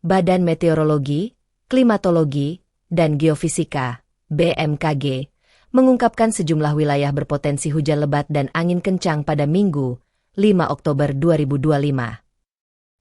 Badan Meteorologi, Klimatologi, dan Geofisika, BMKG, mengungkapkan sejumlah wilayah berpotensi hujan lebat dan angin kencang pada Minggu, 5 Oktober 2025.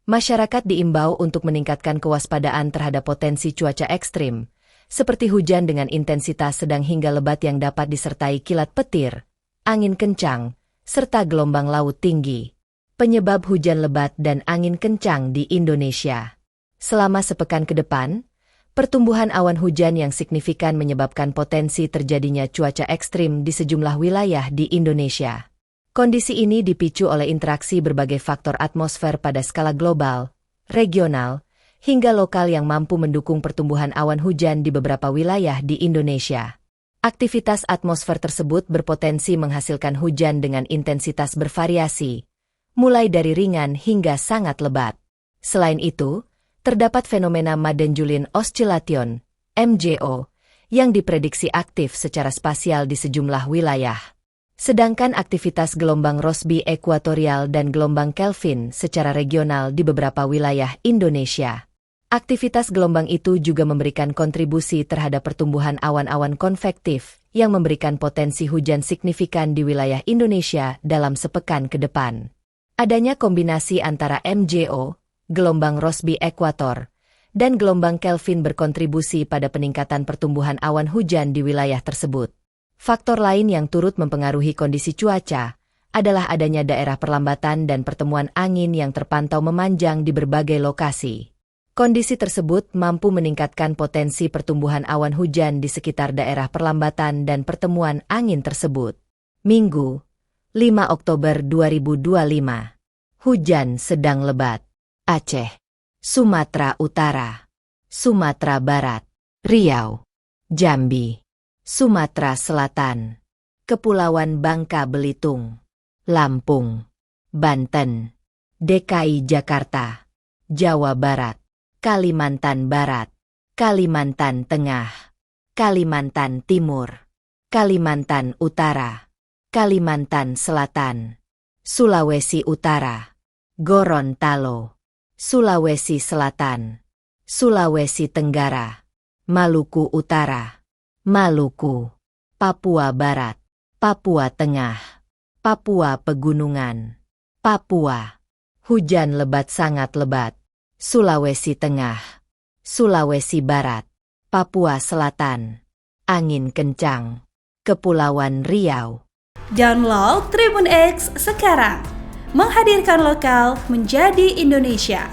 Masyarakat diimbau untuk meningkatkan kewaspadaan terhadap potensi cuaca ekstrim, seperti hujan dengan intensitas sedang hingga lebat yang dapat disertai kilat petir, angin kencang, serta gelombang laut tinggi. Penyebab hujan lebat dan angin kencang di Indonesia. Selama sepekan ke depan, pertumbuhan awan hujan yang signifikan menyebabkan potensi terjadinya cuaca ekstrim di sejumlah wilayah di Indonesia. Kondisi ini dipicu oleh interaksi berbagai faktor atmosfer pada skala global, regional, hingga lokal yang mampu mendukung pertumbuhan awan hujan di beberapa wilayah di Indonesia. Aktivitas atmosfer tersebut berpotensi menghasilkan hujan dengan intensitas bervariasi, mulai dari ringan hingga sangat lebat. Selain itu, terdapat fenomena Madden-Julian Oscillation, MJO, yang diprediksi aktif secara spasial di sejumlah wilayah. Sedangkan aktivitas gelombang Rossby ekuatorial dan gelombang Kelvin secara regional di beberapa wilayah Indonesia. Aktivitas gelombang itu juga memberikan kontribusi terhadap pertumbuhan awan-awan konvektif yang memberikan potensi hujan signifikan di wilayah Indonesia dalam sepekan ke depan. Adanya kombinasi antara MJO, gelombang Rossby ekuator, dan gelombang Kelvin berkontribusi pada peningkatan pertumbuhan awan hujan di wilayah tersebut. Faktor lain yang turut mempengaruhi kondisi cuaca adalah adanya daerah perlambatan dan pertemuan angin yang terpantau memanjang di berbagai lokasi. Kondisi tersebut mampu meningkatkan potensi pertumbuhan awan hujan di sekitar daerah perlambatan dan pertemuan angin tersebut. Minggu, 5 Oktober 2025. Hujan sedang lebat. Aceh, Sumatera Utara, Sumatera Barat, Riau, Jambi, Sumatera Selatan, Kepulauan Bangka Belitung, Lampung, Banten, DKI Jakarta, Jawa Barat, Kalimantan Barat, Kalimantan Tengah, Kalimantan Timur, Kalimantan Utara, Kalimantan Selatan, Sulawesi Utara, Gorontalo, Sulawesi Selatan, Sulawesi Tenggara, Maluku Utara, Maluku, Papua Barat, Papua Tengah, Papua Pegunungan, Papua, hujan lebat sangat lebat, Sulawesi Tengah, Sulawesi Barat, Papua Selatan, angin kencang, Kepulauan Riau. Download Tribun X sekarang, menghadirkan lokal menjadi Indonesia.